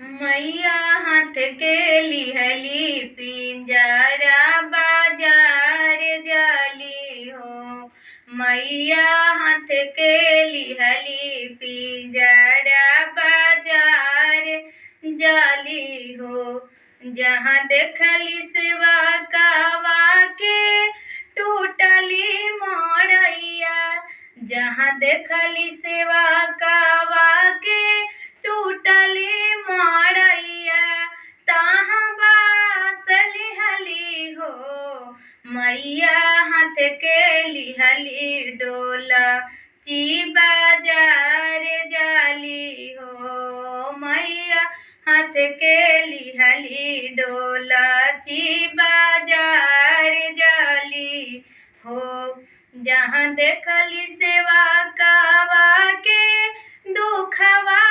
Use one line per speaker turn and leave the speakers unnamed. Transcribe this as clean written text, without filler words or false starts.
मैया हाथ के लिहली पिंजरा बाजार जाली हो। मैया हाथ के लिहली पिंजरा बाजार जाली हो। जहाँ देखली सेवा कावा के टूटली मोड़ैया। जहाँ देखली सेवा कावा के टूटली मोड़ैया। तहाँ बास लिहली हो। मैया हाथ के लिहली डोला ची बाजार जाली हो। मैया हाथ के लिहली डोला ची बाजार जाली हो। जहाँ देखली सेवा कावा के दुखवा